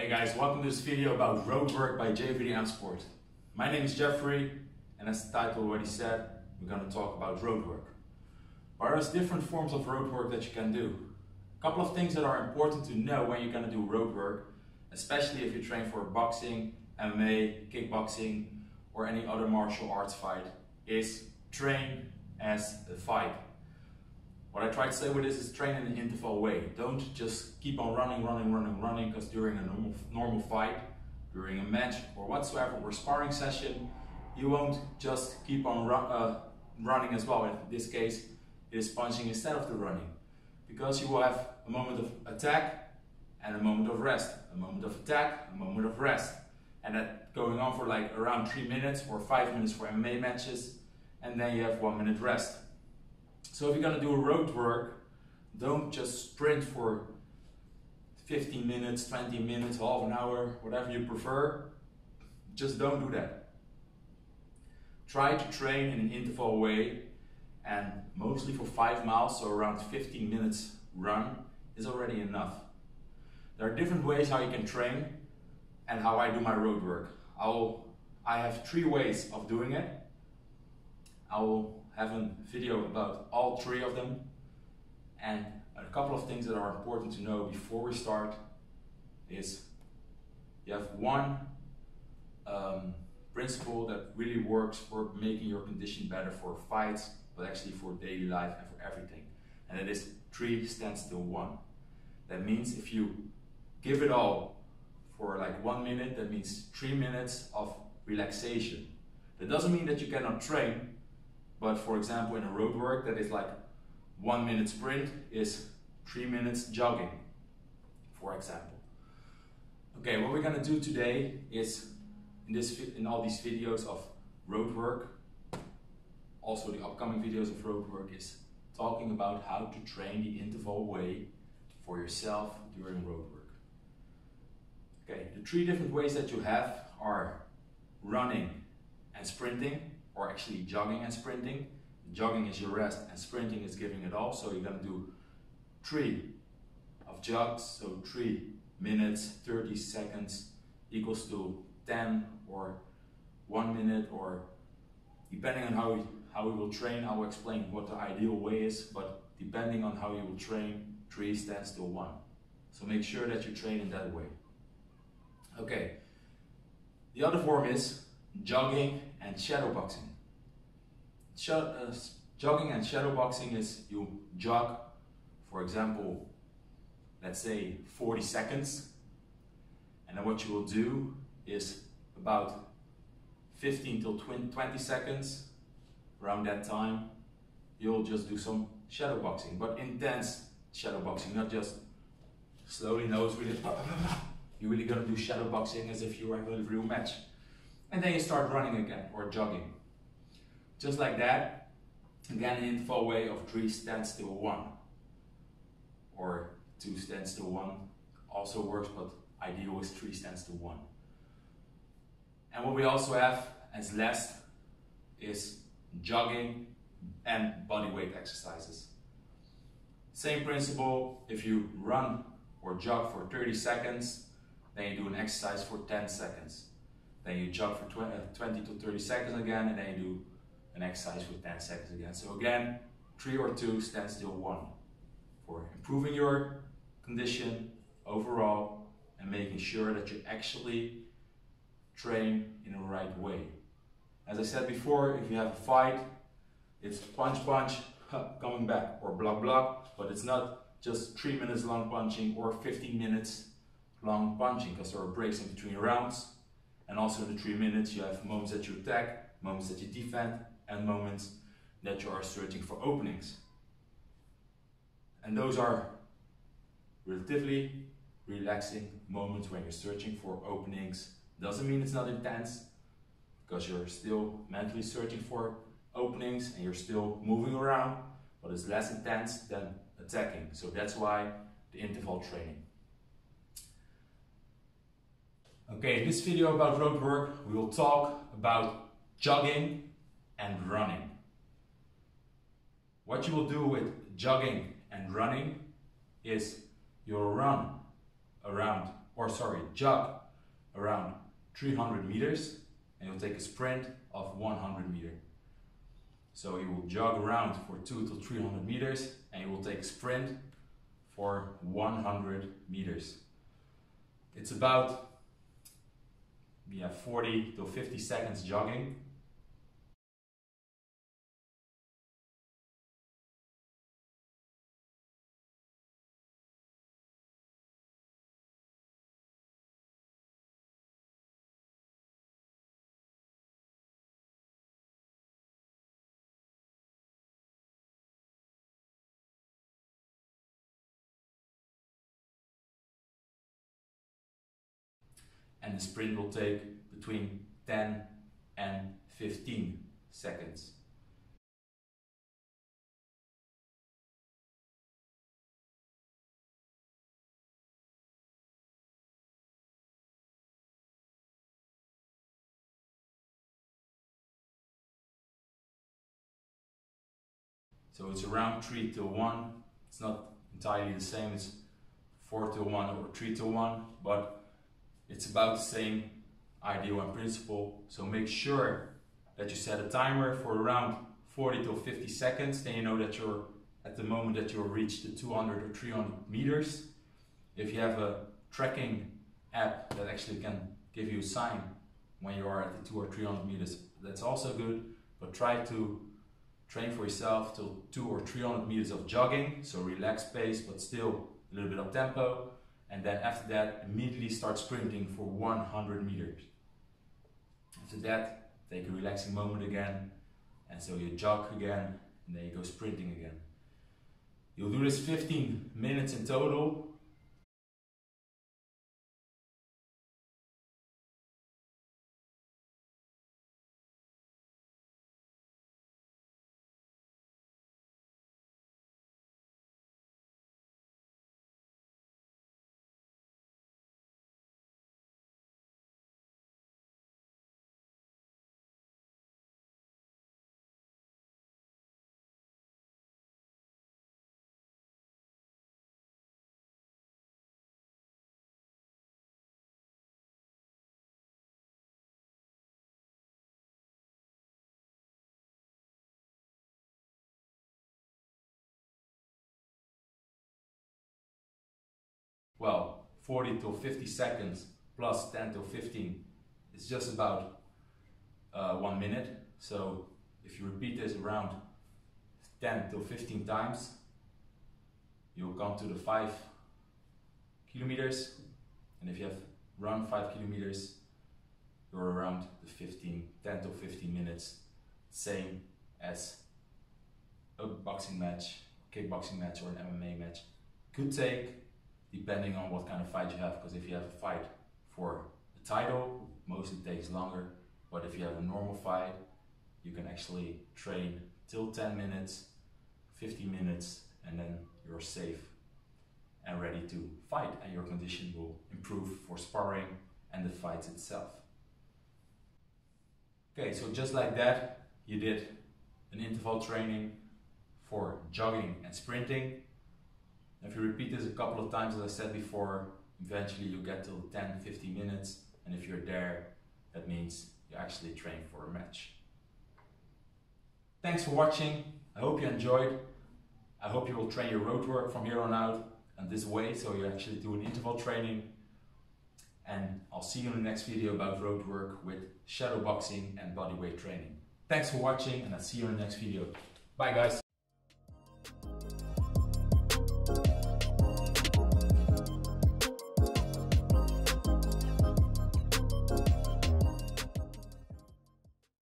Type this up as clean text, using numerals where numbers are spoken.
Hey guys, welcome to this video about Roadwork by JVDM Sport. My name is Jeffrey, and as the title already said, we're going to talk about roadwork. But there's different forms of roadwork that you can do. A couple of things that are important to know when you're going to do roadwork, especially if you train for boxing, MMA, kickboxing, or any other martial arts fight, is train as a fight. What I try to say with this is train in an interval way. Don't just keep on running, because during a normal fight, during a match or whatsoever, or sparring session, you won't just keep on running as well. In this case, it is punching instead of the running. Because you will have a moment of attack and a moment of rest. A moment of attack, a moment of rest. And that going on for like around 3 minutes or 5 minutes for MMA matches. And then you have 1 minute rest. So if you're going to do a road work, don't just sprint for 15 minutes, 20 minutes, half an hour, whatever you prefer. Just don't do that. Try to train in an interval way, and mostly for 5 miles, so around 15 minutes run is already enough. There are different ways how you can train and how I do my road work. I have 3 ways of doing it. I will have a video about all 3 of them, and a couple of things that are important to know before we start is you have one principle that really works for making your condition better for fights, but actually for daily life and for everything, and it is 3 stand still 1. That means if you give it all for like 1 minute, that means 3 minutes of relaxation. That doesn't mean that you cannot train. But for example, in a road work, that is like 1 minute sprint is 3 minutes jogging, for example. Okay, what we're gonna do today is, in all these videos of road work, also the upcoming videos of road work, is talking about how to train the interval way for yourself during road work. Okay, the 3 different ways that you have are running and sprinting, or actually jogging and sprinting. Jogging is your rest and sprinting is giving it all. So you're gonna do 3 of jogs, so 3 minutes, 30 seconds equals to 10 or 1 minute, or depending on how we will train, I will explain what the ideal way is, but depending on how you will train, 3 stands to 1. So make sure that you train in that way. Okay, the other form is jogging and shadowboxing. Jogging and shadowboxing is you jog, for example, let's say 40 seconds, and then what you will do is about 15 till 20 seconds, around that time, you'll just do some shadowboxing, but intense shadowboxing, not just slowly nose breathing. You're really gonna do shadowboxing as if you were having a real match. And then you start running again, or jogging. Just like that, again, an interval way of 3 stand still 1. Or 2 stand still 1 also works, but ideal is 3 stand still 1. And what we also have as last is jogging and body weight exercises. Same principle, if you run or jog for 30 seconds, then you do an exercise for 10 seconds. Then you jog for 20 to 30 seconds again, and then you do an exercise for 10 seconds again. So again, 3 or 2 stand still 1 for improving your condition overall and making sure that you actually train in the right way. As I said before, if you have a fight, it's punch, coming back, or block, but it's not just 3 minutes long punching or 15 minutes long punching, because there are breaks in between rounds. And also in the 3 minutes you have moments that you attack, moments that you defend, and moments that you are searching for openings. And those are relatively relaxing moments when you're searching for openings. Doesn't mean it's not intense, because you're still mentally searching for openings and you're still moving around, but it's less intense than attacking. So that's why the interval training. Okay, in this video about road work, we will talk about jogging and running. What you will do with jogging and running is you'll run around jog around 300 meters, and you'll take a sprint of 100 meters. So you will jog around for 200 to 300 meters, and you will take a sprint for 100 meters. It's about 40 to 50 seconds jogging. And the sprint will take between 10 and 15 seconds. So it's around 3 to 1. It's not entirely the same, it's 4 to 1 or 3 to 1, but it's about the same idea and principle. So make sure that you set a timer for around 40 to 50 seconds. Then you know that you're at the moment that you'll reach the 200 or 300 meters. If you have a tracking app that actually can give you a sign when you are at the 200 or 300 meters, that's also good. But try to train for yourself till 200 or 300 meters of jogging, so relaxed pace but still a little bit of tempo. And then after that, immediately start sprinting for 100 meters. After that, take a relaxing moment again, and so you jog again, and then you go sprinting again. You'll do this 15 minutes in total. Well, 40 to 50 seconds plus 10 to 15 is just about 1 minute. So if you repeat this around 10 to 15 times, you'll come to the 5 kilometers. And if you have run 5 kilometers, you're around the 10 to 15 minutes. Same as a boxing match, kickboxing match, or an MMA match could take, depending on what kind of fight you have. Because if you have a fight for a title, mostly takes longer. But if you have a normal fight, you can actually train till 10 minutes, 15 minutes, and then you're safe and ready to fight, and your condition will improve for sparring and the fight itself. Okay, so just like that, you did an interval training for jogging and sprinting. If you repeat this a couple of times, as I said before, eventually you get to 10-15 minutes, and if you're there, that means you actually train for a match. Thanks for watching. I hope you enjoyed. I hope you will train your road work from here on out and this way, so you actually do an interval training. And I'll see you in the next video about road work with shadow boxing and bodyweight training. Thanks for watching, and I'll see you in the next video. Bye guys.